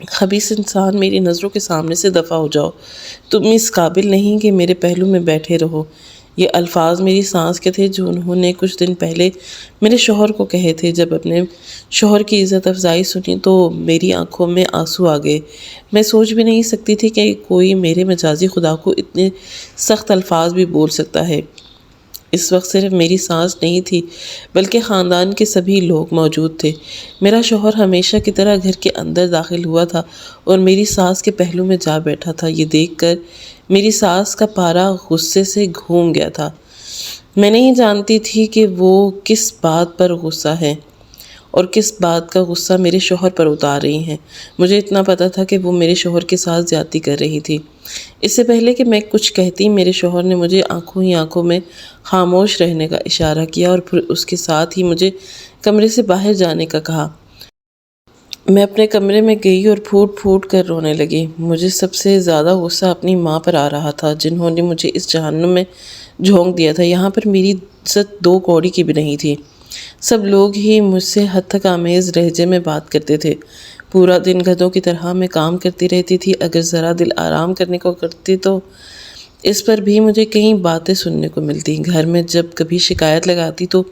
خبیث انسان، میری نظروں کے سامنے سے دفع ہو جاؤ، تم اس قابل نہیں کہ میرے پہلو میں بیٹھے رہو۔ یہ الفاظ میری ساس کے تھے جو انہوں نے کچھ دن پہلے میرے شوہر کو کہے تھے۔ جب اپنے شوہر کی عزت افزائی سنی تو میری آنکھوں میں آنسو آ گئے۔ میں سوچ بھی نہیں سکتی تھی کہ کوئی میرے مجازی خدا کو اتنے سخت الفاظ بھی بول سکتا ہے۔ اس وقت صرف میری ساس نہیں تھی بلکہ خاندان کے سبھی لوگ موجود تھے۔ میرا شوہر ہمیشہ کی طرح گھر کے اندر داخل ہوا تھا اور میری ساس کے پہلو میں جا بیٹھا تھا۔ یہ دیکھ کر میری ساس کا پارا غصے سے گھوم گیا تھا۔ میں نہیں جانتی تھی کہ وہ کس بات پر غصہ ہے اور کس بات کا غصہ میرے شوہر پر اتار رہی ہیں۔ مجھے اتنا پتہ تھا کہ وہ میرے شوہر کے ساتھ زیادتی کر رہی تھی۔ اس سے پہلے کہ میں کچھ کہتی، میرے شوہر نے مجھے آنکھوں ہی آنکھوں میں خاموش رہنے کا اشارہ کیا اور پھر اس کے ساتھ ہی مجھے کمرے سے باہر جانے کا کہا۔ میں اپنے کمرے میں گئی اور پھوٹ پھوٹ کر رونے لگی۔ مجھے سب سے زیادہ غصہ اپنی ماں پر آ رہا تھا جنہوں نے مجھے اس جہنم میں جھونک دیا تھا۔ یہاں پر میری عزت دو کوڑی کی بھی نہیں تھی۔ سب لوگ ہی مجھ سے ہتک آمیز لہجے میں بات کرتے تھے۔ پورا دن گدھوں کی طرح میں کام کرتی رہتی تھی۔ اگر ذرا دل آرام کرنے کو کرتی تو اس پر بھی مجھے کئی باتیں سننے کو ملتی۔ گھر میں جب کبھی شکایت لگاتی تو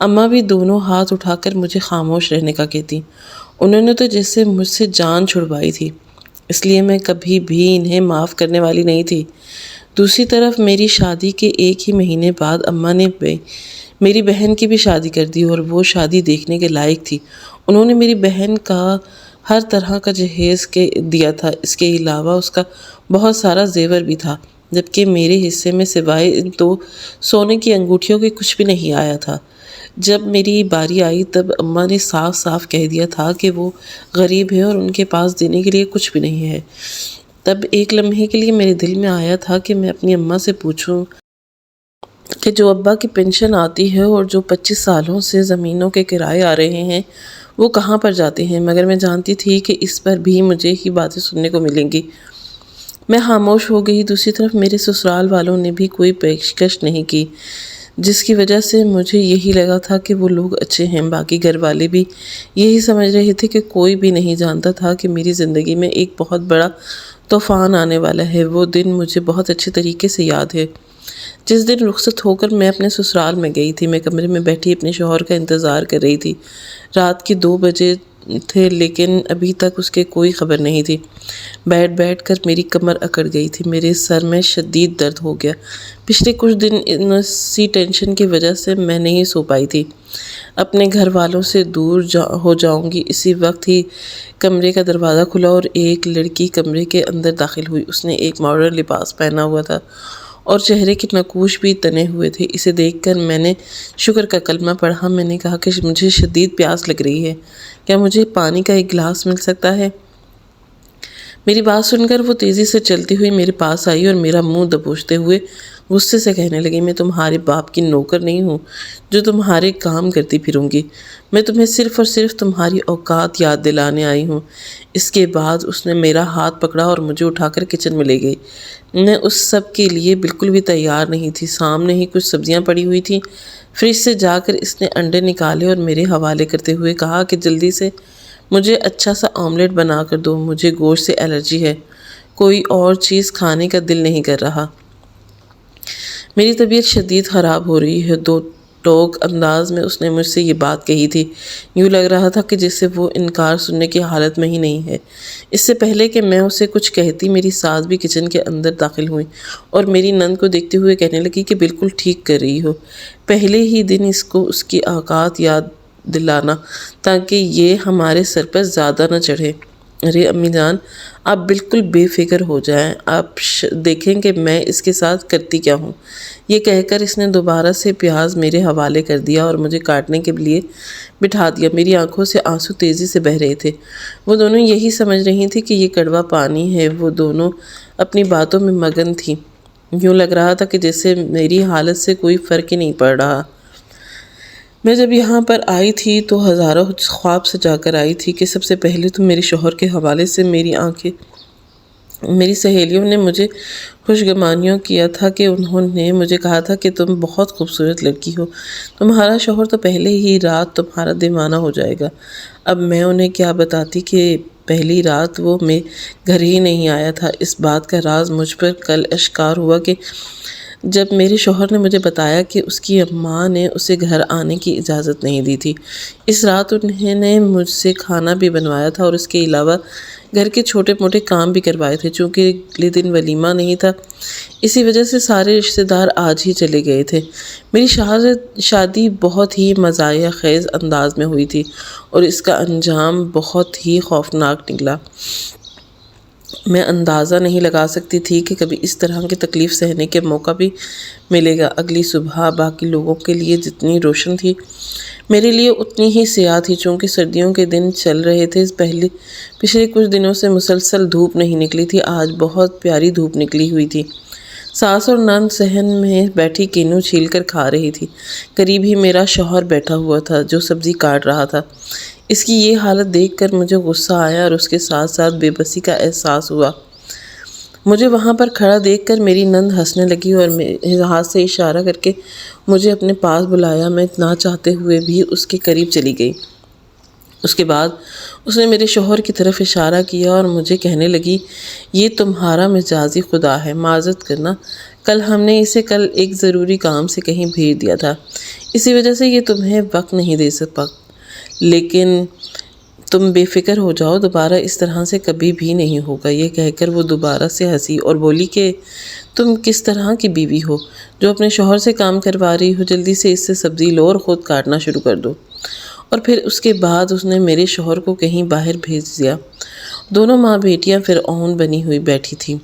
اماں بھی دونوں ہاتھ اٹھا کر مجھے خاموش رہنے کا کہتی۔ انہوں نے تو جیسے مجھ سے جان چھڑوائی تھی، اس لیے میں کبھی بھی انہیں معاف کرنے والی نہیں تھی۔ دوسری طرف میری شادی کے ایک ہی مہینے بعد اماں نے میری بہن کی بھی شادی کر دی اور وہ شادی دیکھنے کے لائق تھی۔ انہوں نے میری بہن کا ہر طرح کا جہیز دیا تھا۔ اس کے علاوہ اس کا بہت سارا زیور بھی تھا، جبکہ میرے حصے میں سوائے ان 2 سونے کی انگوٹھیوں کے کچھ بھی نہیں آیا تھا۔ جب میری باری آئی تب اماں نے صاف صاف کہہ دیا تھا کہ وہ غریب ہے اور ان کے پاس دینے کے لیے کچھ بھی نہیں ہے۔ تب ایک لمحے کے لیے میرے دل میں آیا تھا کہ میں اپنی اماں سے پوچھوں کہ جو ابا کی پنشن آتی ہے اور جو 25 سالوں سے زمینوں کے کرائے آ رہے ہیں وہ کہاں پر جاتے ہیں، مگر میں جانتی تھی کہ اس پر بھی مجھے ہی باتیں سننے کو ملیں گی۔ میں خاموش ہو گئی۔ دوسری طرف میرے سسرال والوں نے بھی کوئی پیشکش نہیں کی، جس کی وجہ سے مجھے یہی لگا تھا کہ وہ لوگ اچھے ہیں۔ باقی گھر والے بھی یہی سمجھ رہے تھے کہ کوئی بھی نہیں جانتا تھا کہ میری زندگی میں ایک بہت بڑا طوفان آنے والا ہے۔ وہ دن مجھے بہت اچھے طریقے سے یاد ہے جس دن رخصت ہو کر میں اپنے سسرال میں گئی تھی۔ میں کمرے میں بیٹھی اپنے شوہر کا انتظار کر رہی تھی۔ رات کے 2 بجے تھے لیکن ابھی تک اس کے کوئی خبر نہیں تھی۔ بیٹھ بیٹھ کر میری کمر اکڑ گئی تھی۔ میرے سر میں شدید درد ہو گیا۔ پچھلے کچھ دن اسی ٹینشن کی وجہ سے میں نہیں سو پائی تھی۔ اپنے گھر والوں سے دور ہو جاؤں گی۔ اسی وقت ہی کمرے کا دروازہ کھلا اور ایک لڑکی کمرے کے اندر داخل ہوئی۔ اس نے ایک ماڈرن لباس پہنا ہوا تھا اور چہرے کے نقوش بھی تنے ہوئے تھے۔ اسے دیکھ کر میں نے شکر کا کلمہ پڑھا۔ میں نے کہا کہ مجھے شدید پیاس لگ رہی ہے، کیا مجھے پانی کا ایک گلاس مل سکتا ہے؟ میری بات سن کر وہ تیزی سے چلتی ہوئی میرے پاس آئی اور میرا منہ دبوچتے ہوئے غصے سے کہنے لگی، میں تمہارے باپ کی نوکر نہیں ہوں جو تمہارے کام کرتی پھروں گی۔ میں تمہیں صرف اور صرف تمہاری اوقات یاد دلانے آئی ہوں۔ اس کے بعد اس نے میرا ہاتھ پکڑا اور مجھے اٹھا کر کچن میں لے گئی۔ میں اس سب کے لیے بالکل بھی تیار نہیں تھی۔ سامنے ہی کچھ سبزیاں پڑی ہوئی تھیں۔ فریج سے جا کر اس نے انڈے نکالے اور میرے حوالے کرتے ہوئے کہا کہ جلدی سے مجھے اچھا سا آملیٹ بنا کر دو، مجھے گوشت سے الرجی ہے، کوئی اور چیز کھانے کا دل نہیں کر رہا۔ میری طبیعت شدید خراب ہو رہی ہے۔ 2 ٹوک انداز میں اس نے مجھ سے یہ بات کہی تھی۔ یوں لگ رہا تھا کہ جیسے وہ انکار سننے کی حالت میں ہی نہیں ہے۔ اس سے پہلے کہ میں اسے کچھ کہتی، میری ساس بھی کچن کے اندر داخل ہوئی اور میری نند کو دیکھتے ہوئے کہنے لگی کہ بالکل ٹھیک کر رہی ہو، پہلے ہی دن اس کو اس کی اوقات یاد دلانا تاکہ یہ ہمارے سر پر زیادہ نہ چڑھے۔ ارے امی جان، آپ بالکل بے فکر ہو جائیں، آپ دیکھیں کہ میں اس کے ساتھ کرتی کیا ہوں۔ یہ کہہ کر اس نے دوبارہ سے پیاز میرے حوالے کر دیا اور مجھے کاٹنے کے لیے بٹھا دیا۔ میری آنکھوں سے آنسو تیزی سے بہہ رہے تھے۔ وہ دونوں یہی سمجھ رہی تھیں کہ یہ کڑوا پانی ہے۔ وہ دونوں اپنی باتوں میں مگن تھیں۔ یوں لگ رہا تھا کہ جیسے میری حالت سے کوئی فرق ہی نہیں پڑ رہا۔ میں جب یہاں پر آئی تھی تو ہزاروں خواب سجا کر آئی تھی کہ سب سے پہلے تو میرے شوہر کے حوالے سے میری آنکھیں میری سہیلیوں نے مجھے خوشگمانیوں کیا تھا کہ انہوں نے مجھے کہا تھا کہ تم بہت خوبصورت لڑکی ہو، تمہارا شوہر تو پہلے ہی رات تمہارا دیوانہ ہو جائے گا۔ اب میں انہیں کیا بتاتی کہ پہلی رات وہ میں گھر ہی نہیں آیا تھا۔ اس بات کا راز مجھ پر کل اشکار ہوا کہ جب میرے شوہر نے مجھے بتایا کہ اس کی اماں نے اسے گھر آنے کی اجازت نہیں دی تھی۔ اس رات انہوں نے مجھ سے کھانا بھی بنوایا تھا اور اس کے علاوہ گھر کے چھوٹے موٹے کام بھی کروائے تھے۔ چونکہ اگلے دن ولیمہ نہیں تھا، اسی وجہ سے سارے رشتہ دار آج ہی چلے گئے تھے۔ میری شادی بہت ہی مزاح خیز انداز میں ہوئی تھی اور اس کا انجام بہت ہی خوفناک نکلا۔ میں اندازہ نہیں لگا سکتی تھی کہ کبھی اس طرح کی تکلیف سہنے کے موقع بھی ملے گا۔ اگلی صبح باقی لوگوں کے لیے جتنی روشن تھی، میرے لیے اتنی ہی سیاہ تھی۔ چونکہ سردیوں کے دن چل رہے تھے، پچھلے کچھ دنوں سے مسلسل دھوپ نہیں نکلی تھی، آج بہت پیاری دھوپ نکلی ہوئی تھی۔ ساس اور نند صحن میں بیٹھی کینو چھیل کر کھا رہی تھی۔ قریب ہی میرا شوہر بیٹھا ہوا تھا جو سبزی کاٹ رہا تھا۔ اس کی یہ حالت دیکھ کر مجھے غصہ آیا اور اس کے ساتھ ساتھ بے بسی کا احساس ہوا۔ مجھے وہاں پر کھڑا دیکھ کر میری نند ہنسنے لگی اور میرے ہاتھ سے اشارہ کر کے مجھے اپنے پاس بلایا۔ میں نہ چاہتے ہوئے بھی اس کے قریب چلی گئی۔ اس کے بعد اس نے میرے شوہر کی طرف اشارہ کیا اور مجھے کہنے لگی، یہ تمہارا مجازی خدا ہے، معذرت کرنا، کل ہم نے اسے ایک ضروری کام سے کہیں بھیج دیا تھا، اسی وجہ سے یہ تمہیں وقت نہیں دے سکتا، لیکن تم بے فکر ہو جاؤ، دوبارہ اس طرح سے کبھی بھی نہیں ہوگا۔ یہ کہہ کر وہ دوبارہ سے ہنسی اور بولی کہ تم کس طرح کی بیوی ہو جو اپنے شوہر سے کام کروا رہی ہو، جلدی سے اس سے سبزی لو اور خود کاٹنا شروع کر دو۔ اور پھر اس کے بعد اس نے میرے شوہر کو کہیں باہر بھیج دیا۔ دونوں ماں بیٹیاں فرعون بنی ہوئی بیٹھی تھیں۔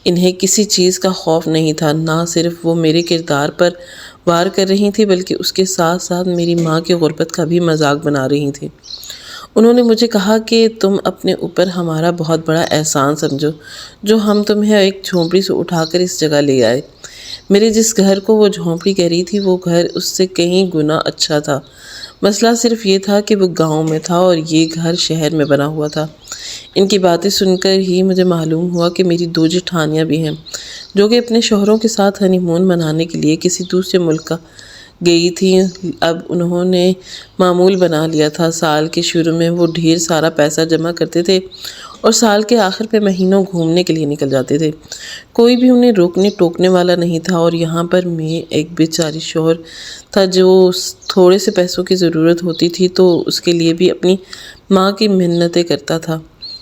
انہیں کسی چیز کا خوف نہیں تھا، نہ صرف وہ میرے کردار پر وار کر رہی تھیں بلکہ اس کے ساتھ ساتھ میری ماں کی غربت کا بھی مذاق بنا رہی تھیں۔ انہوں نے مجھے کہا کہ تم اپنے اوپر ہمارا بہت بڑا احسان سمجھو جو ہم تمہیں ایک جھونپڑی سے اٹھا کر اس جگہ لے آئے۔ میرے جس گھر کو وہ جھونپڑی کہہ رہی تھی وہ گھر اس سے کہیں گنا اچھا تھا۔ مسئلہ صرف یہ تھا کہ وہ گاؤں میں تھا اور یہ گھر شہر میں بنا ہوا تھا۔ ان کی باتیں سن کر ہی مجھے معلوم ہوا کہ میری 2 جٹھانیاں بھی ہیں جو کہ اپنے شوہروں کے ساتھ ہنی مون منانے کے لیے کسی دوسرے ملک کا گئی تھیں۔ اب انہوں نے معمول بنا لیا تھا، سال کے شروع میں وہ ڈھیر سارا پیسہ جمع کرتے تھے اور سال کے آخر پہ مہینوں گھومنے کے لیے نکل جاتے تھے۔ کوئی بھی انہیں روکنے ٹوکنے والا نہیں تھا اور یہاں پر میں ایک بیچاری شوہر تھا جو تھوڑے سے پیسوں کی ضرورت ہوتی تھی تو اس کے لیے بھی اپنی ماں کی منتیں کرتا تھا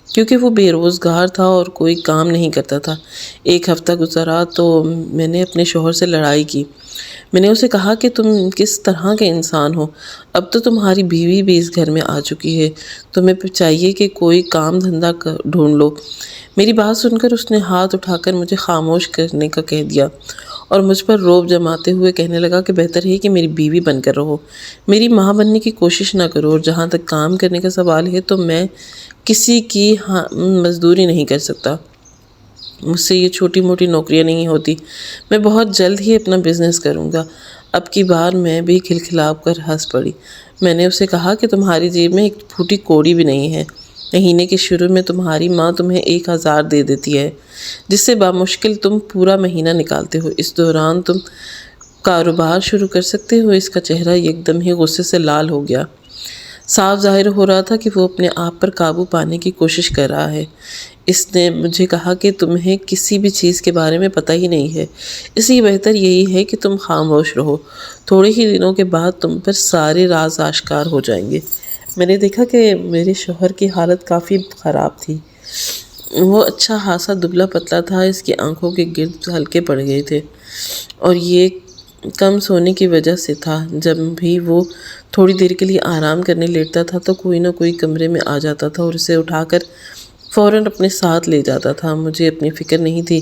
کیونکہ وہ بے روزگار تھا اور کوئی کام نہیں کرتا تھا۔ ایک ہفتہ گزرا تو میں نے اپنے شوہر سے لڑائی کی۔ میں نے اسے کہا کہ تم کس طرح کے انسان ہو، اب تو تمہاری بیوی بھی اس گھر میں آ چکی ہے، تمہیں چاہیے کہ کوئی کام دھندہ ڈھونڈ لو۔ میری بات سن کر اس نے ہاتھ اٹھا کر مجھے خاموش کرنے کا کہہ دیا اور مجھ پر رعب جماتے ہوئے کہنے لگا کہ بہتر ہے کہ میری بیوی بن کر رہو، میری ماں بننے کی کوشش نہ کرو، اور جہاں تک کام کرنے کا سوال ہے تو میں کسی کی مزدوری نہیں کر سکتا، مجھ سے یہ چھوٹی موٹی نوکریاں نہیں ہوتی، میں بہت جلد ہی اپنا بزنس کروں گا۔ اب کی بار میں بھی کھلکھلا کر ہنس پڑی۔ میں نے اسے کہا کہ تمہاری جیب میں ایک پھوٹی کوڑی بھی نہیں ہے، مہینے کے شروع میں تمہاری ماں تمہیں 1000 دے دیتی ہے جس سے بامشکل تم پورا مہینہ نکالتے ہو، اس دوران تم کاروبار شروع کر سکتے ہو۔ اس کا چہرہ ایک دم ہی غصے سے لال ہو گیا۔ صاف ظاہر ہو رہا تھا کہ وہ اپنے آپ پر قابو پانے کی کوشش کر رہا ہے۔ اس نے مجھے کہا کہ تمہیں کسی بھی چیز کے بارے میں پتہ ہی نہیں ہے، اس لیے بہتر یہی ہے کہ تم خاموش رہو، تھوڑے ہی دنوں کے بعد تم پر سارے راز آشکار ہو جائیں گے۔ میں نے دیکھا کہ میرے شوہر کی حالت کافی خراب تھی۔ وہ اچھا خاصا دبلا پتلا تھا، اس کی آنکھوں کے گرد ہلکے پڑ گئے تھے اور یہ کم سونے کی وجہ سے تھا۔ جب بھی وہ تھوڑی دیر کے لیے آرام کرنے لیٹتا تھا تو کوئی نہ کوئی کمرے میں آ جاتا تھا اور اسے اٹھا کر فوراً اپنے ساتھ لے جاتا تھا۔ مجھے اپنی فکر نہیں تھی،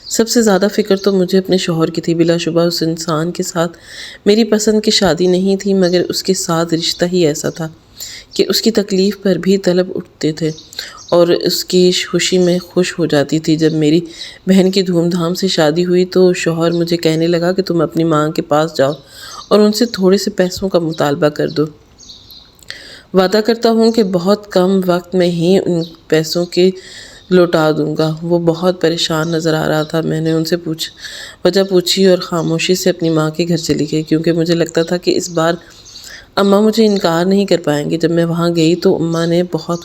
سب سے زیادہ فکر تو مجھے اپنے شوہر کی تھی۔ بلا شبہ اس انسان کے ساتھ میری پسند کی شادی نہیں تھی، مگر اس کے ساتھ رشتہ ہی ایسا تھا کہ اس کی تکلیف پر بھی طلب اٹھتے تھے اور اس کی خوشی میں خوش ہو جاتی تھی۔ جب میری بہن کی دھوم دھام سے شادی ہوئی تو شوہر مجھے کہنے لگا کہ تم اپنی ماں کے پاس جاؤ اور ان سے تھوڑے سے پیسوں کا مطالبہ کر دو، وعدہ کرتا ہوں کہ بہت کم وقت میں ہی ان پیسوں کی لوٹا دوں گا۔ وہ بہت پریشان نظر آ رہا تھا۔ میں نے ان سے وجہ پوچھی اور خاموشی سے اپنی ماں کے گھر چلی گئی، کیونکہ مجھے لگتا تھا کہ اس بار اماں مجھے انکار نہیں کر پائیں گی۔ جب میں وہاں گئی تو اماں نے بہت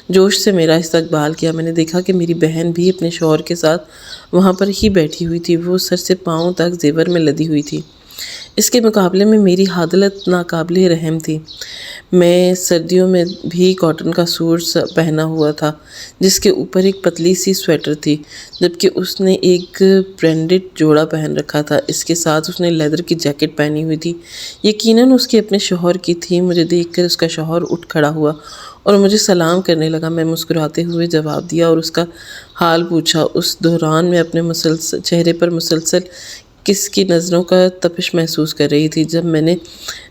جوش سے میرا استقبال کیا۔ میں نے دیکھا کہ میری بہن بھی اپنے شوہر کے ساتھ وہاں پر ہی بیٹھی ہوئی تھی۔ وہ سر سے پاؤں تک زیور میں لدی ہوئی تھی۔ اس کے مقابلے میں میری حالت ناقابل رحم تھی۔ میں سردیوں میں بھی کاٹن کا سوٹ پہنا ہوا تھا، جس کے اوپر ایک پتلی سی سویٹر تھی، جبکہ اس نے ایک برینڈڈ جوڑا پہن رکھا تھا۔ اس کے ساتھ اس نے لیدر کی جیکٹ پہنی ہوئی تھی، یقیناً اس کے اپنے شوہر کی تھی۔ مجھے دیکھ کر اس کا شوہر اٹھ کھڑا ہوا اور مجھے سلام کرنے لگا۔ میں مسکراتے ہوئے جواب دیا اور اس کا حال پوچھا۔ اس دوران میں اپنے چہرے پر مسلسل کس کی نظروں کا تپش محسوس کر رہی تھی۔ جب میں نے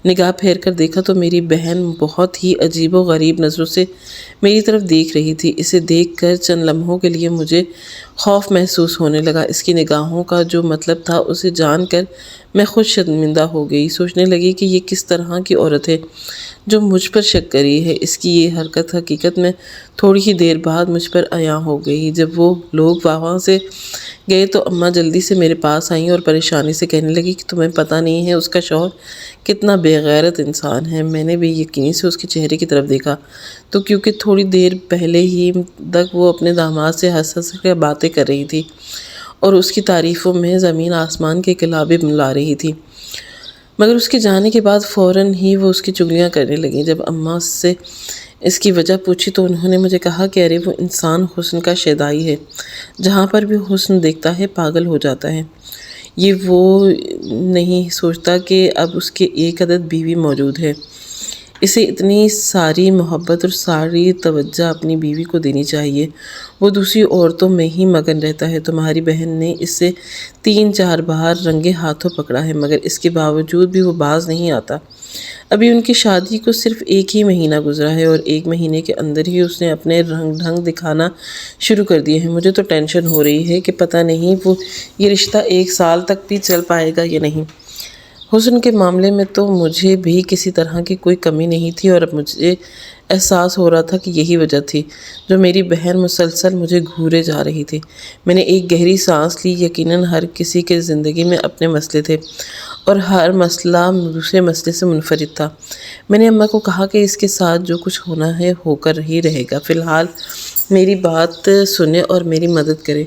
نگاہ پھیر کر دیکھا تو میری بہن بہت ہی عجیب و غریب نظروں سے میری طرف دیکھ رہی تھی۔ اسے دیکھ کر چند لمحوں کے لیے مجھے خوف محسوس ہونے لگا۔ اس کی نگاہوں کا جو مطلب تھا اسے جان کر میں خود شرمندہ ہو گئی۔ سوچنے لگی کہ یہ کس طرح کی عورت ہے جو مجھ پر شک کر رہی ہے۔ اس کی یہ حرکت حقیقت میں تھوڑی ہی دیر بعد مجھ پر عیاں ہو گئی۔ جب وہ لوگ وہاں سے گئے تو اماں جلدی سے میرے پاس آئیں اور پریشانی سے کہنے لگی کہ تمہیں پتہ نہیں ہے اس کا شوہر کتنا بے غیرت انسان ہے۔ میں نے بے یقینی سے اس کے چہرے کی طرف دیکھا تو کیونکہ تھوڑی دیر پہلے ہی تک وہ اپنے داماد سے ہنس کر باتیں کر رہی تھی اور اس کی تعریفوں میں زمین آسمان کے انقلابی ملا رہی تھی، مگر اس کے جانے کے بعد فوراً ہی وہ اس کی چغلیاں کرنے لگیں۔ جب اماں سے اس کی وجہ پوچھی تو انہوں نے مجھے کہا کہ ارے وہ انسان حسن کا شیدائی ہے، جہاں پر بھی حسن دیکھتا ہے پاگل ہو جاتا ہے۔ یہ وہ نہیں سوچتا کہ اب اس کے ایک عدد بیوی موجود ہے، اسے اتنی ساری محبت اور ساری توجہ اپنی بیوی کو دینی چاہیے۔ وہ دوسری عورتوں میں ہی مگن رہتا ہے۔ تمہاری بہن نے اسے 3-4 بار رنگے ہاتھوں پکڑا ہے، مگر اس کے باوجود بھی وہ باز نہیں آتا۔ ابھی ان کی شادی کو صرف 1 ہی مہینہ گزرا ہے اور 1 مہینے کے اندر ہی اس نے اپنے رنگ ڈھنگ دکھانا شروع کر دیے ہیں۔ مجھے تو ٹینشن ہو رہی ہے کہ پتہ نہیں وہ یہ رشتہ 1 سال تک بھی چل پائے گا یا نہیں۔ حسن کے معاملے میں تو مجھے بھی کسی طرح کی کوئی کمی نہیں تھی اور اب مجھے احساس ہو رہا تھا کہ یہی وجہ تھی جو میری بہن مسلسل مجھے گھورے جا رہی تھی۔ میں نے ایک گہری سانس لی۔ یقیناً ہر کسی کے زندگی میں اپنے مسئلے تھے اور ہر مسئلہ دوسرے مسئلے سے منفرد تھا۔ میں نے اماں کو کہا کہ اس کے ساتھ جو کچھ ہونا ہے ہو کر ہی رہے گا، فی الحال میری بات سنیں اور میری مدد کریں۔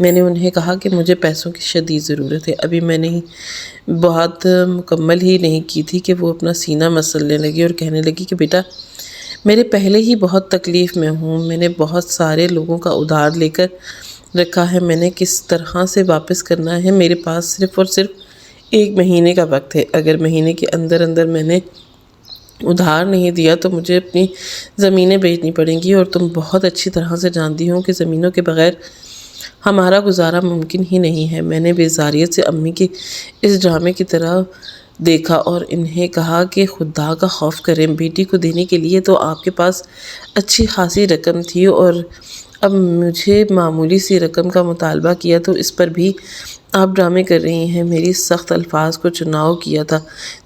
میں نے انہیں کہا کہ مجھے پیسوں کی شدید ضرورت ہے۔ ابھی میں نے بات مکمل ہی نہیں کی تھی کہ وہ اپنا سینہ مسلنے لگی اور کہنے لگی کہ بیٹا، میرے پہلے ہی بہت تکلیف میں ہوں۔ میں نے بہت سارے لوگوں کا ادھار لے کر رکھا ہے، میں نے کس طرح سے واپس کرنا ہے۔ میرے پاس صرف اور صرف 1 مہینے کا وقت ہے۔ اگر مہینے کے اندر میں نے ادھار نہیں دیا تو مجھے اپنی زمینیں بیچنی پڑیں گی، اور تم بہت اچھی طرح سے جانتی ہو کہ زمینوں کے بغیر ہمارا گزارا ممکن ہی نہیں ہے۔ میں نے بیزاریت سے امی کے اس ڈرامے کی طرح دیکھا اور انہیں کہا کہ خدا کا خوف کریں، بیٹی کو دینے کے لیے تو آپ کے پاس اچھی خاصی رقم تھی اور اب مجھے معمولی سی رقم کا مطالبہ کیا تو اس پر بھی آپ ڈرامے کر رہی ہیں۔ میری سخت الفاظ کو چناؤ کیا تھا،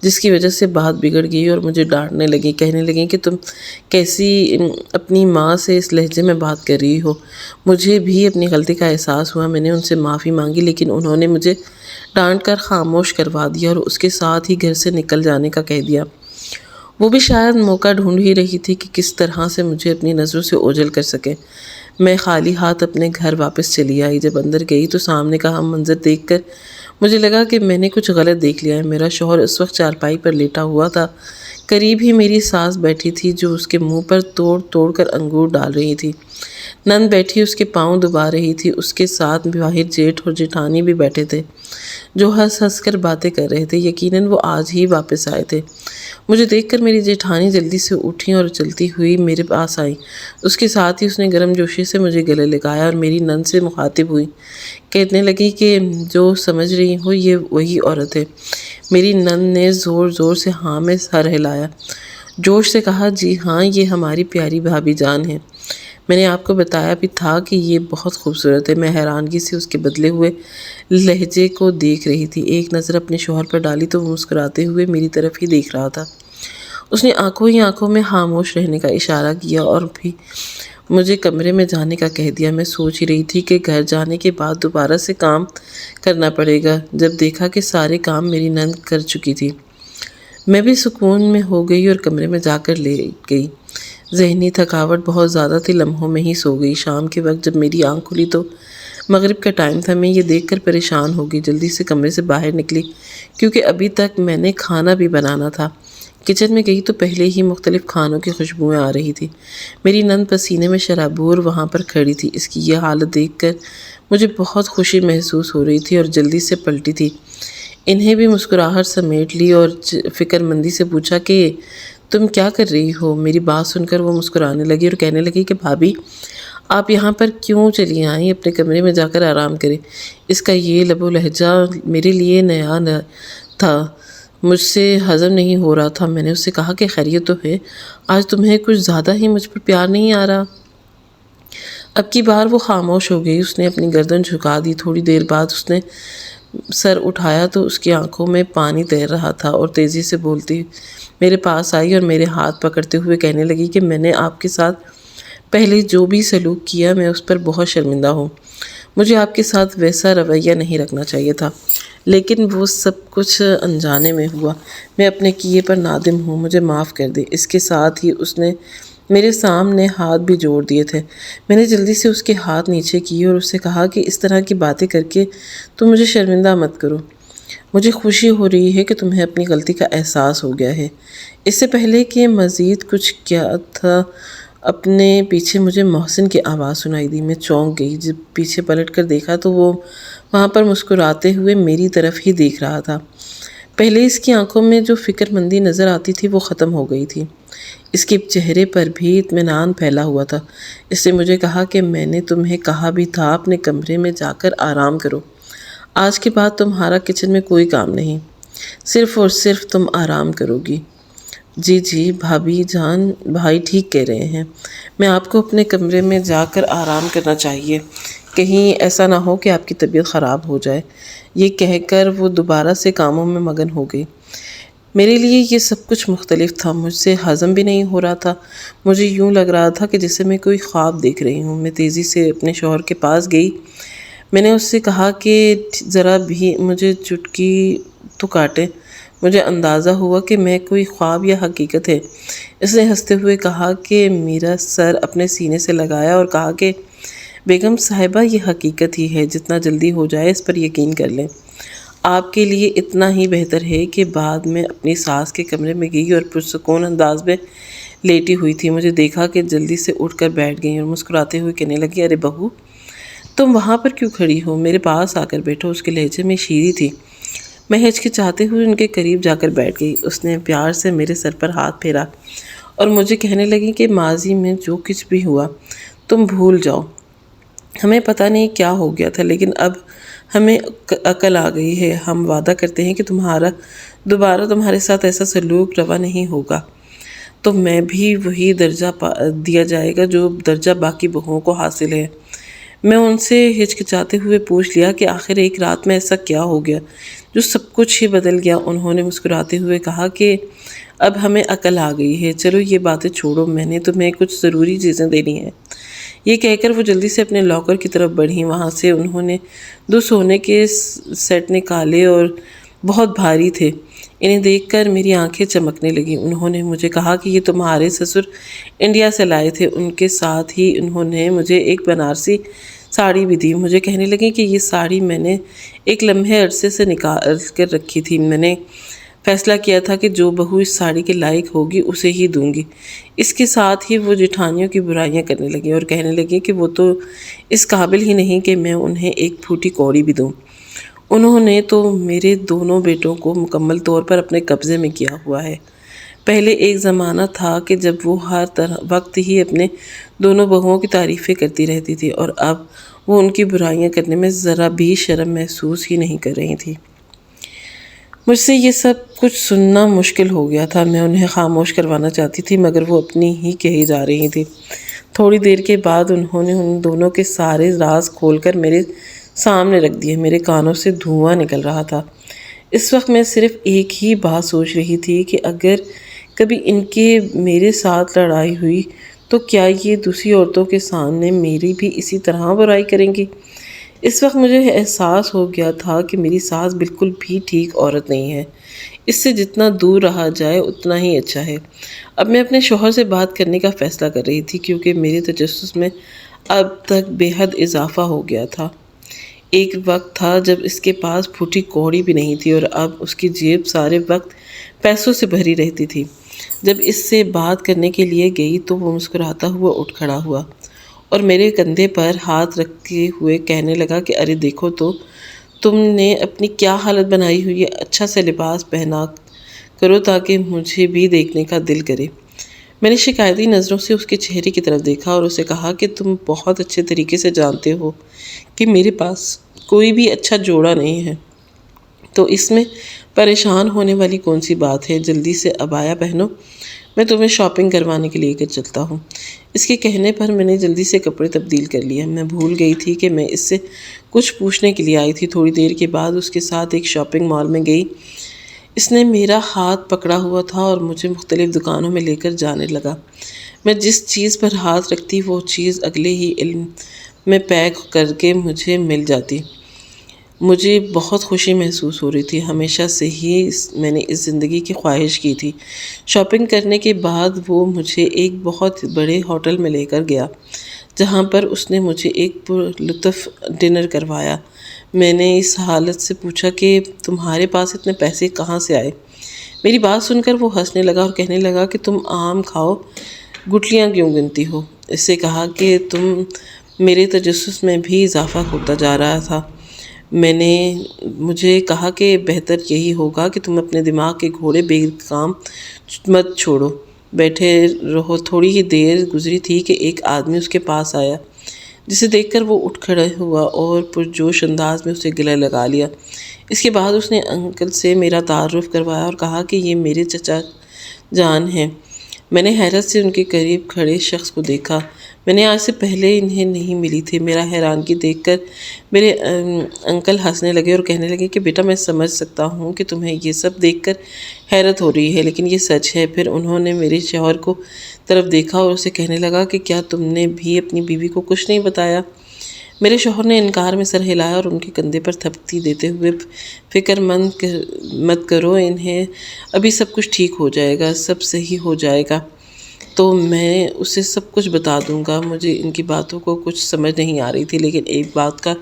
جس کی وجہ سے بات بگڑ گئی اور مجھے ڈانٹنے لگی، کہنے لگیں کہ تم کیسی اپنی ماں سے اس لہجے میں بات کر رہی ہو۔ مجھے بھی اپنی غلطی کا احساس ہوا۔ میں نے ان سے معافی مانگی، لیکن انہوں نے مجھے ڈانٹ کر خاموش کروا دیا اور اس کے ساتھ ہی گھر سے نکل جانے کا کہہ دیا۔ وہ بھی شاید موقع ڈھونڈ ہی رہی تھی کہ کس طرح سے مجھے اپنی نظروں سے اوجھل کر سکے۔ میں خالی ہاتھ اپنے گھر واپس چلی آئی۔ جب اندر گئی تو سامنے کا ہم منظر دیکھ کر مجھے لگا کہ میں نے کچھ غلط دیکھ لیا ہے۔ میرا شوہر اس وقت چارپائی پر لیٹا ہوا تھا، قریب ہی میری ساس بیٹھی تھی جو اس کے منہ پر توڑ کر انگور ڈال رہی تھی۔ نند بیٹھی اس کے پاؤں دبا رہی تھی۔ اس کے ساتھ باہر جیٹھ اور جیٹھانی بھی بیٹھے تھے جو ہنس کر باتیں کر رہے تھے۔ یقیناً وہ آج ہی واپس آئے تھے۔ مجھے دیکھ کر میری جیٹھانی جلدی سے اٹھیں اور چلتی ہوئی میرے پاس آئیں۔ اس کے ساتھ ہی اس نے گرم جوشی سے مجھے گلے لگایا اور میری نند سے مخاطب ہوئی، کہنے لگی کہ جو سمجھ رہی ہو یہ وہی عورت ہے۔ میری نند نے زور سے ہاں میں سر ہلایا، جوش سے کہا جی ہاں، یہ ہماری پیاری بھابھی جان ہے۔ میں نے آپ کو بتایا بھی تھا کہ یہ بہت خوبصورت ہے۔ میں حیرانگی سے اس کے بدلے ہوئے لہجے کو دیکھ رہی تھی۔ ایک نظر اپنے شوہر پر ڈالی تو وہ مسکراتے ہوئے میری طرف ہی دیکھ رہا تھا۔ اس نے آنکھوں ہی آنکھوں میں خاموش رہنے کا اشارہ کیا اور بھی مجھے کمرے میں جانے کا کہہ دیا۔ میں سوچ ہی رہی تھی کہ گھر جانے کے بعد دوبارہ سے کام کرنا پڑے گا، جب دیکھا کہ سارے کام میری نند کر چکی تھی۔ میں بھی سکون میں ہو گئی اور کمرے میں جا کر لے گئی۔ ذہنی تھکاوٹ بہت زیادہ تھی، لمحوں میں ہی سو گئی۔ شام کے وقت جب میری آنکھ کھلی تو مغرب کا ٹائم تھا۔ میں یہ دیکھ کر پریشان ہو گئی، جلدی سے کمرے سے باہر نکلی کیونکہ ابھی تک میں نے کھانا بھی بنانا تھا۔ کچن میں گئی تو پہلے ہی مختلف کھانوں کی خوشبوئیں آ رہی تھی۔ میری نند پسینے میں شرابور وہاں پر کھڑی تھی۔ اس کی یہ حالت دیکھ کر مجھے بہت خوشی محسوس ہو رہی تھی اور جلدی سے پلٹی تھی۔ انہیں بھی مسکراہٹ سمیٹ لی اور فکر مندی سے پوچھا کہ تم کیا کر رہی ہو؟ میری بات سن کر وہ مسکرانے لگی اور کہنے لگی کہ بھابھی آپ یہاں پر کیوں چلی آئیں؟ اپنے کمرے میں جا کر آرام کریں۔ اس کا یہ لب و لہجہ میرے لیے نیا تھا، مجھ سے ہضم نہیں ہو رہا تھا۔ میں نے اس سے کہا کہ خیریت تو ہے، آج تمہیں کچھ زیادہ ہی مجھ پر پیار نہیں آ رہا؟ اب کی بار وہ خاموش ہو گئی۔ اس نے اپنی گردن جھکا دی۔ تھوڑی دیر بعد اس نے سر اٹھایا تو اس کی آنکھوں میں پانی تیر رہا تھا اور تیزی سے بولتی میرے پاس آئی اور میرے ہاتھ پکڑتے ہوئے کہنے لگی کہ میں نے آپ کے ساتھ پہلے جو بھی سلوک کیا میں اس پر بہت شرمندہ ہوں۔ مجھے آپ کے ساتھ ویسا رویہ نہیں رکھنا چاہیے تھا، لیکن وہ سب کچھ انجانے میں ہوا۔ میں اپنے کیے پر نادم ہوں، مجھے معاف کر دے۔ اس کے ساتھ ہی اس نے میرے سامنے ہاتھ بھی جوڑ دیے تھے۔ میں نے جلدی سے اس کے ہاتھ نیچے کیے اور اس سے کہا کہ اس طرح کی باتیں کر کے تم مجھے شرمندہ مت کرو۔ مجھے خوشی ہو رہی ہے کہ تمہیں اپنی غلطی کا احساس ہو گیا ہے۔ اس سے پہلے کہ مزید کچھ کیا تھا اپنے پیچھے مجھے محسن کی آواز سنائی دی۔ میں چونک گئی۔ جب پیچھے پلٹ کر دیکھا تو وہ وہاں پر مسکراتے ہوئے میری طرف ہی دیکھ رہا تھا۔ پہلے اس کی آنکھوں میں جو فکر مندی نظر آتی تھی وہ ختم ہو گئی تھی۔ اس کے چہرے پر بھی اطمینان پھیلا ہوا تھا۔ اس نے مجھے کہا کہ میں نے تمہیں کہا بھی تھا اپنے کمرے میں جا کر آرام کرو۔ آج کے بعد تمہارا کچن میں کوئی کام نہیں، صرف اور صرف تم آرام کرو گی۔ جی جی بھابھی جان، بھائی ٹھیک کہہ رہے ہیں، میں آپ کو اپنے کمرے میں جا کر آرام کرنا چاہیے، کہیں ایسا نہ ہو کہ آپ کی طبیعت خراب ہو جائے۔ یہ کہہ کر وہ دوبارہ سے کاموں میں مگن ہو گئی۔ میرے لیے یہ سب کچھ مختلف تھا، مجھ سے ہضم بھی نہیں ہو رہا تھا۔ مجھے یوں لگ رہا تھا کہ جیسے میں کوئی خواب دیکھ رہی ہوں۔ میں تیزی سے اپنے شوہر کے پاس گئی۔ میں نے اس سے کہا کہ ذرا بھی مجھے چٹکی تو کاٹیں۔ مجھے اندازہ ہوا کہ میں کوئی خواب یا حقیقت ہے۔ اس نے ہنستے ہوئے کہا کہ میرا سر اپنے سینے سے لگایا اور کہا کہ بیگم صاحبہ یہ حقیقت ہی ہے، جتنا جلدی ہو جائے اس پر یقین کر لیں۔ آپ کے لیے اتنا ہی بہتر ہے کہ بعد میں اپنی ساس کے کمرے میں گئی اور پرسکون انداز میں لیٹی ہوئی تھی۔ مجھے دیکھا کہ جلدی سے اٹھ کر بیٹھ گئی اور مسکراتے ہوئے کہنے لگی ارے بہو تم وہاں پر کیوں کھڑی ہو؟ میرے پاس آ کر بیٹھو۔ اس کے لہجے میں شیریں تھی۔ میں ہچکچاتے ہوئے ان کے قریب جا کر بیٹھ گئی۔ اس نے پیار سے میرے سر پر ہاتھ پھیرا اور مجھے کہنے لگی کہ ماضی میں جو کچھ بھی ہوا تم بھول جاؤ۔ ہمیں پتہ نہیں کیا ہو گیا تھا، لیکن اب ہمیں عقل آ گئی ہے۔ ہم وعدہ کرتے ہیں کہ دوبارہ تمہارے ساتھ ایسا سلوک روا نہیں ہوگا۔ تو میں بھی وہی درجہ دیا جائے گا جو درجہ باقی بہوؤں کو حاصل ہے۔ میں ان سے ہچکچاتے ہوئے پوچھ لیا کہ آخر ایک رات میں ایسا کیا ہو گیا جو سب کچھ ہی بدل گیا؟ انہوں نے مسکراتے ہوئے کہا کہ اب ہمیں عقل آ گئی ہے، چلو یہ باتیں چھوڑو، میں نے تمہیں کچھ ضروری چیزیں دینی ہیں۔ یہ کہہ کر وہ جلدی سے اپنے لاکر کی طرف بڑھیں۔ وہاں سے انہوں نے 2 سونے کے سیٹ نکالے اور بہت بھاری تھے۔ انہیں دیکھ کر میری آنکھیں چمکنے لگیں۔ انہوں نے مجھے کہا کہ یہ تمہارے سسر انڈیا سے لائے تھے۔ ان کے ساتھ ہی انہوں نے مجھے ایک بنارسی ساڑی بھی دی۔ مجھے کہنے لگیں کہ یہ ساڑی میں نے ایک لمحے عرصے سے نکال کر رکھی تھی۔ میں نے فیصلہ کیا تھا کہ جو بہو اس ساڑی کے لائق ہوگی اسے ہی دوں گی۔ اس کے ساتھ ہی وہ جٹھانیوں کی برائیاں کرنے لگی اور کہنے لگی کہ وہ تو اس قابل ہی نہیں کہ میں انہیں ایک پھوٹی کوڑی بھی دوں۔ انہوں نے تو میرے دونوں بیٹوں کو مکمل طور پر اپنے قبضے میں کیا ہوا ہے۔ پہلے ایک زمانہ تھا کہ جب وہ ہر وقت ہی اپنے دونوں بہوؤں کی تعریفیں کرتی رہتی تھی، اور اب وہ ان کی برائیاں کرنے میں ذرا بھی شرم محسوس ہی نہیں کر رہی تھی۔ مجھ سے یہ سب کچھ سننا مشکل ہو گیا تھا۔ میں انہیں خاموش کروانا چاہتی تھی مگر وہ اپنی ہی کہی جا رہی تھی۔ تھوڑی دیر کے بعد انہوں نے ان دونوں کے سارے راز کھول کر میرے سامنے رکھ دیے۔ میرے کانوں سے دھواں نکل رہا تھا۔ اس وقت میں صرف ایک ہی بات سوچ رہی تھی کہ اگر کبھی ان کے میرے ساتھ لڑائی ہوئی تو کیا یہ دوسری عورتوں کے سامنے میری بھی اسی طرح برائی کریں گی؟ اس وقت مجھے احساس ہو گیا تھا کہ میری ساس بالکل بھی ٹھیک عورت نہیں ہے۔ اس سے جتنا دور رہا جائے اتنا ہی اچھا ہے۔ اب میں اپنے شوہر سے بات کرنے کا فیصلہ کر رہی تھی کیونکہ میرے تجسس میں اب تک بے حد اضافہ ہو گیا تھا۔ ایک وقت تھا جب اس کے پاس پھوٹی کوڑی بھی نہیں تھی اور اب اس کی جیب سارے وقت پیسوں سے بھری رہتی تھی۔ جب اس سے بات کرنے کے لیے گئی تو وہ مسکراتا ہوا اٹھ کھڑا ہوا اور میرے کندھے پر ہاتھ رکھتے ہوئے کہنے لگا کہ ارے دیکھو تو تم نے اپنی کیا حالت بنائی ہوئی ہے، اچھا سا لباس پہنا کرو تاکہ مجھے بھی دیکھنے کا دل کرے۔ میں نے شکایتی نظروں سے اس کے چہرے کی طرف دیکھا اور اسے کہا کہ تم بہت اچھے طریقے سے جانتے ہو کہ میرے پاس کوئی بھی اچھا جوڑا نہیں ہے، تو اس میں پریشان ہونے والی کون سی بات ہے؟ جلدی سے عبایا پہنو، میں تمہیں شاپنگ کروانے کے لیے چلتا ہوں۔ اس کے کہنے پر میں نے جلدی سے کپڑے تبدیل کر لیے۔ میں بھول گئی تھی کہ میں اس سے کچھ پوچھنے کے لیے آئی تھی۔ تھوڑی دیر کے بعد اس کے ساتھ ایک شاپنگ مال میں گئی۔ اس نے میرا ہاتھ پکڑا ہوا تھا اور مجھے مختلف دکانوں میں لے کر جانے لگا۔ میں جس چیز پر ہاتھ رکھتی وہ چیز اگلے ہی علم میں پیک کر کے مجھے مل جاتی۔ مجھے بہت خوشی محسوس ہو رہی تھی۔ ہمیشہ سے ہی میں نے اس زندگی کی خواہش کی تھی۔ شاپنگ کرنے کے بعد وہ مجھے ایک بہت بڑے ہوٹل میں لے کر گیا جہاں پر اس نے مجھے ایک پرلطف ڈنر کروایا۔ میں نے اس حالت سے پوچھا کہ تمہارے پاس اتنے پیسے کہاں سے آئے؟ میری بات سن کر وہ ہنسنے لگا اور کہنے لگا کہ تم آم کھاؤ، گٹلیاں کیوں گنتی ہو؟ اس سے کہا کہ میرے تجسس میں بھی اضافہ ہوتا جا رہا تھا۔ مجھے کہا کہ بہتر یہی ہوگا کہ تم اپنے دماغ کے گھوڑے بے کام مت چھوڑو، بیٹھے رہو۔ تھوڑی ہی دیر گزری تھی کہ ایک آدمی اس کے پاس آیا جسے دیکھ کر وہ اٹھ کھڑا ہوا اور پرجوش انداز میں اسے گلے لگا لیا۔ اس کے بعد اس نے انکل سے میرا تعارف کروایا اور کہا کہ یہ میرے چچا جان ہیں۔ میں نے حیرت سے ان کے قریب کھڑے شخص کو دیکھا۔ میں نے آج سے پہلے انہیں نہیں ملی تھی۔ میرا حیرانگی دیکھ کر میرے انکل ہنسنے لگے اور کہنے لگے کہ بیٹا میں سمجھ سکتا ہوں کہ تمہیں یہ سب دیکھ کر حیرت ہو رہی ہے، لیکن یہ سچ ہے۔ پھر انہوں نے میرے شوہر کو طرف دیکھا اور اسے کہنے لگا کہ کیا تم نے بھی اپنی بیوی کو کچھ نہیں بتایا؟ میرے شوہر نے انکار میں سر ہلایا اور ان کے کندھے پر تھپکی دیتے ہوئے فکر مت کرو، انہیں ابھی سب کچھ ٹھیک ہو جائے گا، سب صحیح ہو جائے گا تو میں اسے سب کچھ بتا دوں گا۔ مجھے ان کی باتوں کو کچھ سمجھ نہیں آ رہی تھی، لیکن ایک بات کا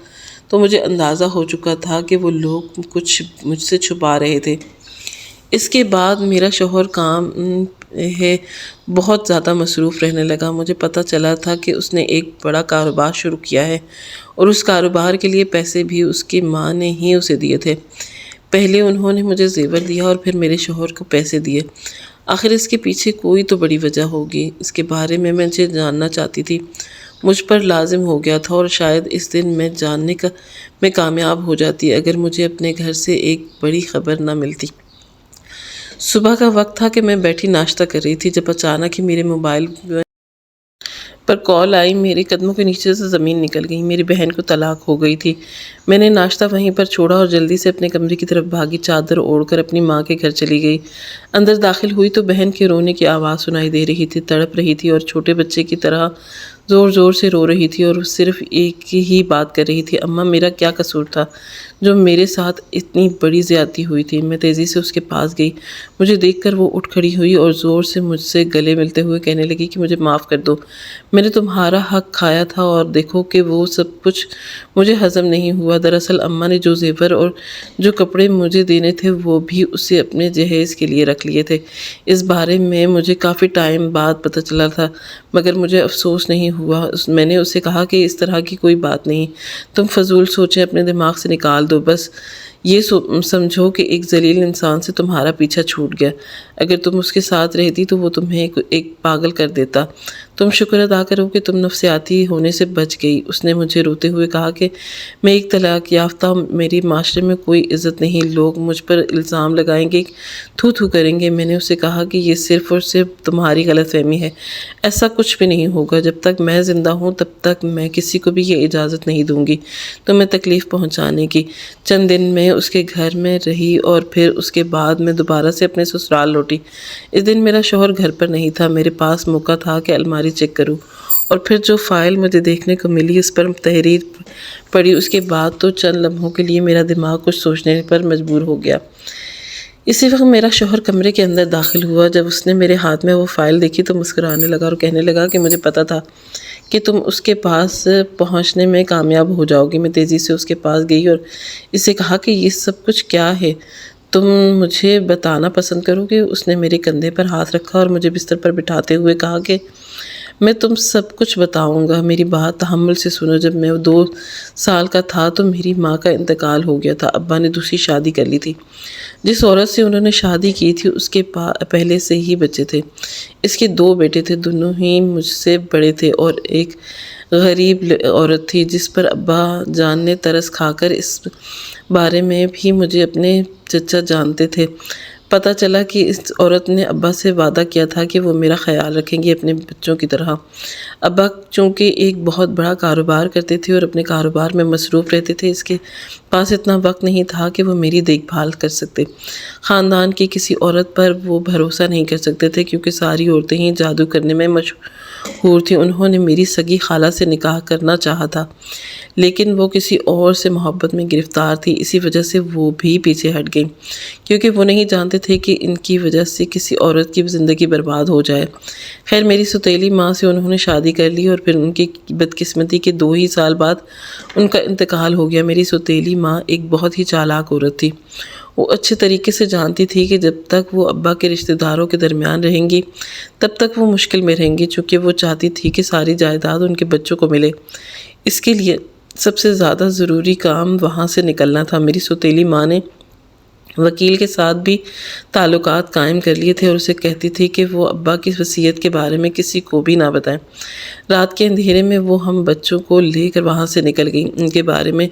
تو مجھے اندازہ ہو چکا تھا کہ وہ لوگ کچھ مجھ سے چھپا رہے تھے۔ اس کے بعد میرا شوہر کام ہے بہت زیادہ مصروف رہنے لگا۔ مجھے پتہ چلا تھا کہ اس نے ایک بڑا کاروبار شروع کیا ہے اور اس کاروبار کے لیے پیسے بھی اس کی ماں نے ہی اسے دیے تھے۔ پہلے انہوں نے مجھے زیور دیا اور پھر میرے شوہر کو پیسے دیے۔ آخر اس کے پیچھے کوئی تو بڑی وجہ ہوگی۔ اس کے بارے میں مجھے جاننا چاہتی تھی۔ مجھ پر لازم ہو گیا تھا اور شاید اس دن میں جاننے میں کامیاب ہو جاتی اگر مجھے اپنے گھر سے ایک بڑی خبر نہ ملتی۔ صبح کا وقت تھا کہ میں بیٹھی ناشتہ کر رہی تھی جب اچانک ہی میرے موبائل پر کال آئی۔ میرے قدموں کے نیچے سے زمین نکل گئی۔ میری بہن کو طلاق ہو گئی تھی۔ میں نے ناشتہ وہیں پر چھوڑا اور جلدی سے اپنے کمرے کی طرف بھاگی، چادر اوڑھ کر اپنی ماں کے گھر چلی گئی۔ اندر داخل ہوئی تو بہن کے رونے کی آواز سنائی دے رہی تھی، تڑپ رہی تھی اور چھوٹے بچے کی طرح زور زور سے رو رہی تھی اور صرف ایک ہی بات کر رہی تھی، اماں میرا کیا قصور تھا جو میرے ساتھ اتنی بڑی زیادتی ہوئی تھی؟ میں تیزی سے اس کے پاس گئی۔ مجھے دیکھ کر وہ اٹھ کھڑی ہوئی اور زور سے مجھ سے گلے ملتے ہوئے کہنے لگی کہ مجھے معاف کر دو، میں نے تمہارا حق کھایا تھا اور دیکھو کہ وہ سب کچھ مجھے ہضم نہیں ہوا۔ دراصل اماں نے جو زیور اور جو کپڑے مجھے دینے تھے وہ بھی اسے اپنے جہیز کے لیے رکھ لیے تھے۔ اس بارے میں مجھے کافی ٹائم بعد پتہ چلا تھا، مگر مجھے افسوس نہیں ہوا۔ میں نے اسے کہا کہ اس طرح کی کوئی بات نہیں، تم فضول سوچیں اپنے دماغ سے نکال دو، بس یہ سمجھو کہ ایک ذلیل انسان سے تمہارا پیچھا چھوٹ گیا۔ اگر تم اس کے ساتھ رہتی تو وہ تمہیں ایک پاگل کر دیتا۔ تم شکر ادا کرو کہ تم نفسیاتی ہونے سے بچ گئی۔ اس نے مجھے روتے ہوئے کہا کہ میں ایک طلاق یافتہ، میری معاشرے میں کوئی عزت نہیں، لوگ مجھ پر الزام لگائیں گے، تھو تھو کریں گے۔ میں نے اسے کہا کہ یہ صرف اور صرف تمہاری غلط فہمی ہے، ایسا کچھ بھی نہیں ہوگا۔ جب تک میں زندہ ہوں تب تک میں کسی کو بھی یہ اجازت نہیں دوں گی تمہیں تکلیف پہنچانے کی۔ چند دن میں میں اس کے گھر میں رہی اور پھر اس کے بعد میں دوبارہ سے اپنے سسرال لوٹی۔ اس دن میرا شوہر گھر پر نہیں تھا۔ میرے پاس موقع تھا کہ الماری چیک کروں، اور پھر جو فائل مجھے دیکھنے کو ملی اس پر تحریر پڑھی۔ اس کے بعد تو چند لمحوں کے لیے میرا دماغ کچھ سوچنے پر مجبور ہو گیا۔ اسی وقت میرا شوہر کمرے کے اندر داخل ہوا۔ جب اس نے میرے ہاتھ میں وہ فائل دیکھی تو مسکرانے لگا اور کہنے لگا کہ مجھے پتا تھا کہ تم اس کے پاس پہنچنے میں کامیاب ہو جاؤ گی۔ میں تیزی سے اس کے پاس گئی اور اسے کہا کہ یہ سب کچھ کیا ہے، تم مجھے بتانا پسند کرو گے؟ اس نے میرے کندھے پر ہاتھ رکھا اور مجھے بستر پر بٹھاتے ہوئے کہا کہ میں تم سب کچھ بتاؤں گا، میری بات تحمل سے سنو۔ جب میں 2 سال کا تھا تو میری ماں کا انتقال ہو گیا تھا۔ ابا نے دوسری شادی کر لی تھی۔ جس عورت سے انہوں نے شادی کی تھی اس کے پہلے سے ہی بچے تھے۔ اس کے 2 بیٹے تھے، دونوں ہی مجھ سے بڑے تھے، اور ایک غریب عورت تھی جس پر ابا جان نے ترس کھا کر اس بارے میں بھی مجھے اپنے چچا جانتے تھے۔ پتہ چلا کہ اس عورت نے ابا سے وعدہ کیا تھا کہ وہ میرا خیال رکھیں گی اپنے بچوں کی طرح۔ ابا چونکہ ایک بہت بڑا کاروبار کرتے تھے اور اپنے کاروبار میں مصروف رہتے تھے، اس کے پاس اتنا وقت نہیں تھا کہ وہ میری دیکھ بھال کر سکتے۔ خاندان کی کسی عورت پر وہ بھروسہ نہیں کر سکتے تھے کیونکہ ساری عورتیں ہی جادو کرنے میں مشہور تھیں۔ انہوں نے میری سگی خالہ سے نکاح کرنا چاہا تھا، لیکن وہ کسی اور سے محبت میں گرفتار تھی۔ اسی وجہ سے وہ بھی پیچھے ہٹ گئیں، کیونکہ وہ نہیں جانتے تھے کہ ان کی وجہ سے کسی عورت کی زندگی برباد ہو جائے۔ خیر، میری سوتیلی ماں سے انہوں نے شادی کر لی اور پھر ان کی بدقسمتی کے 2 ہی سال بعد ان کا انتقال ہو گیا۔ میری سوتیلی ماں ایک بہت ہی چالاک عورت تھی۔ وہ اچھے طریقے سے جانتی تھی کہ جب تک وہ ابا کے رشتہ داروں کے درمیان رہیں گی تب تک وہ مشکل میں رہیں گی، چونکہ وہ چاہتی تھی کہ ساری جائیداد ان کے بچوں کو ملے۔ اس کے لیے سب سے زیادہ ضروری کام وہاں سے نکلنا تھا۔ میری سوتیلی ماں نے وکیل کے ساتھ بھی تعلقات قائم کر لیے تھے اور اسے کہتی تھی کہ وہ ابا کی وصیت کے بارے میں کسی کو بھی نہ بتائیں۔ رات کے اندھیرے میں وہ ہم بچوں کو لے کر وہاں سے نکل گئی۔ ان کے بارے میں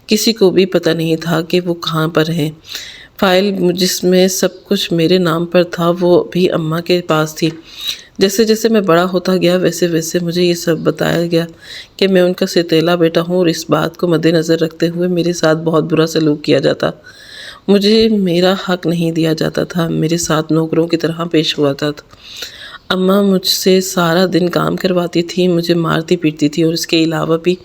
کسی کو بھی پتہ نہیں تھا کہ وہ کہاں پر ہیں۔ فائل جس میں سب کچھ میرے نام پر تھا وہ بھی اماں کے پاس تھی۔ جیسے جیسے میں بڑا ہوتا گیا ویسے ویسے مجھے یہ سب بتایا گیا کہ میں ان کا سوتیلا بیٹا ہوں، اور اس بات کو مد نظر رکھتے ہوئے میرے ساتھ بہت برا سلوک کیا جاتا۔ مجھے میرا حق نہیں دیا جاتا تھا، میرے ساتھ نوکروں کی طرح پیش ہوا تھا۔ اماں مجھ سے سارا دن کام کرواتی تھی، مجھے مارتی پیٹتی تھی، اور اس کے علاوہ بھی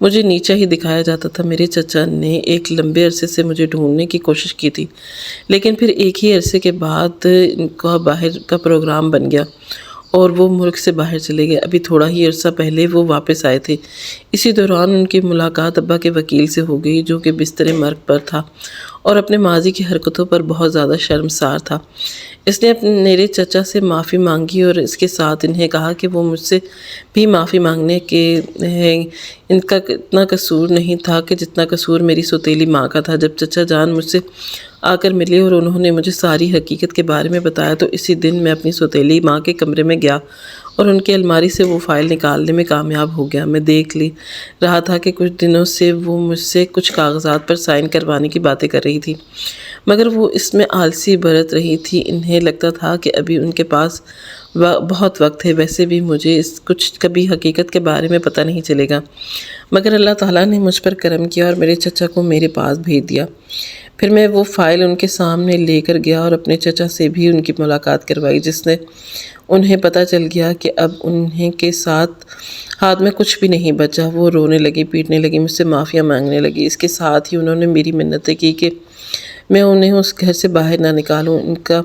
مجھے نیچا ہی دکھایا جاتا تھا۔ میرے چچا نے ایک لمبے عرصے سے مجھے ڈھونڈنے کی کوشش کی تھی، لیکن پھر ایک ہی عرصے کے بعد ان کا باہر کا پروگرام بن گیا اور وہ ملک سے باہر چلے گئے۔ ابھی تھوڑا ہی عرصہ پہلے وہ واپس آئے تھے۔ اسی دوران ان کی ملاقات ابا کے وکیل سے ہو گئی، جو کہ بستر مرگ پر تھا اور اپنے ماضی کی حرکتوں پر بہت زیادہ شرمسار تھا۔ اس نے میرے چچا سے معافی مانگی اور اس کے ساتھ انہیں کہا کہ وہ مجھ سے بھی معافی مانگنے کے ہیں۔ ان کا اتنا قصور نہیں تھا کہ جتنا قصور میری سوتیلی ماں کا تھا۔ جب چچا جان مجھ سے آ کر ملے اور انہوں نے مجھے ساری حقیقت کے بارے میں بتایا تو اسی دن میں اپنی سوتیلی ماں کے کمرے میں گیا اور ان کی الماری سے وہ فائل نکالنے میں کامیاب ہو گیا۔ میں دیکھ رہا تھا کہ کچھ دنوں سے وہ مجھ سے کچھ کاغذات پر سائن کروانے کی باتیں کر رہی تھی، مگر وہ اس میں آلسی برت رہی تھی۔ انہیں لگتا تھا کہ ابھی ان کے پاس بہت وقت ہے۔ ویسے بھی مجھے کچھ کبھی حقیقت کے بارے میں پتہ نہیں چلے گا، مگر اللہ تعالیٰ نے مجھ پر کرم کیا اور میرے چچا کو میرے پاس بھیج دیا۔ پھر میں وہ فائل ان کے سامنے لے کر گیا اور اپنے چچا سے بھی ان کی ملاقات کروائی، جس نے انہیں پتہ چل گیا کہ اب انہیں کے ہاتھ میں کچھ بھی نہیں بچا۔ وہ رونے لگی، پیٹنے لگی، مجھ سے معافیاں مانگنے لگی۔ اس کے ساتھ ہی انہوں نے میری منتیں کی کہ میں انہیں اس گھر سے باہر نہ نکالوں۔ ان کا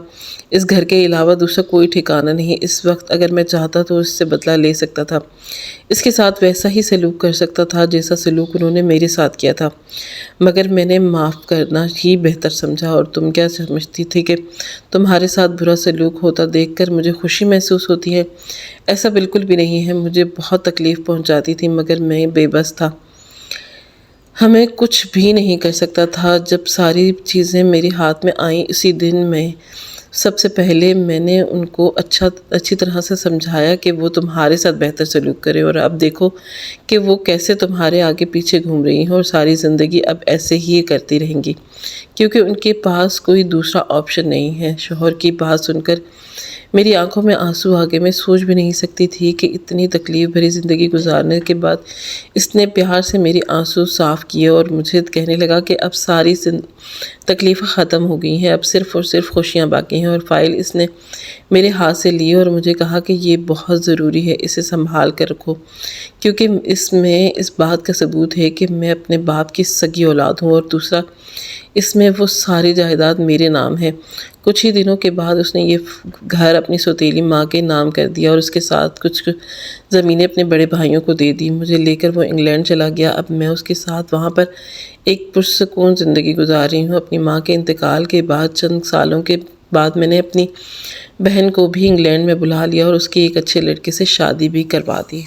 اس گھر کے علاوہ دوسرا کوئی ٹھکانہ نہیں۔ اس وقت اگر میں چاہتا تو اس سے بدلہ لے سکتا تھا، اس کے ساتھ ویسا ہی سلوک کر سکتا تھا جیسا سلوک انہوں نے میرے ساتھ کیا تھا، مگر میں نے معاف کرنا ہی بہتر سمجھا۔ اور تم کیا سمجھتی تھی کہ تمہارے ساتھ برا سلوک ہوتا دیکھ کر مجھے خوشی محسوس ہوتی ہے؟ ایسا بالکل بھی نہیں ہے۔ مجھے بہت تکلیف پہنچاتی تھی، مگر میں بے بس تھا، میں کچھ بھی نہیں کر سکتا تھا۔ جب ساری چیزیں میرے ہاتھ میں آئیں اسی دن میں سب سے پہلے میں نے ان کو اچھی طرح سے سمجھایا کہ وہ تمہارے ساتھ بہتر سلوک کریں، اور اب دیکھو کہ وہ کیسے تمہارے آگے پیچھے گھوم رہی ہیں اور ساری زندگی اب ایسے ہی کرتی رہیں گی، کیونکہ ان کے پاس کوئی دوسرا آپشن نہیں ہے۔ شوہر کی بات سن کر میری آنکھوں میں آنسو آ گئے۔ میں سوچ بھی نہیں سکتی تھی کہ اتنی تکلیف بھری زندگی گزارنے کے بعد اس نے پیار سے میری آنسو صاف کیے اور مجھے کہنے لگا کہ اب ساری تکلیفیں ختم ہو گئی ہیں، اب صرف اور صرف خوشیاں باقی ہیں۔ اور فائل اس نے میرے ہاتھ سے لی اور مجھے کہا کہ یہ بہت ضروری ہے، اسے سنبھال کر رکھو، کیونکہ اس میں اس بات کا ثبوت ہے کہ میں اپنے باپ کی سگی اولاد ہوں، اور دوسرا اس میں وہ ساری جائیداد میرے نام ہے۔ کچھ ہی دنوں کے بعد اس نے یہ گھر اپنی سوتیلی ماں کے نام کر دیا اور اس کے ساتھ کچھ زمینیں اپنے بڑے بھائیوں کو دے دی۔ مجھے لے کر وہ انگلینڈ چلا گیا۔ اب میں اس کے ساتھ وہاں پر ایک پرسکون زندگی گزار رہی ہوں۔ اپنی ماں کے انتقال کے بعد چند سالوں کے بعد میں نے اپنی بہن کو بھی انگلینڈ میں بلا لیا اور اس کی ایک اچھے لڑکے سے شادی بھی کروا دی۔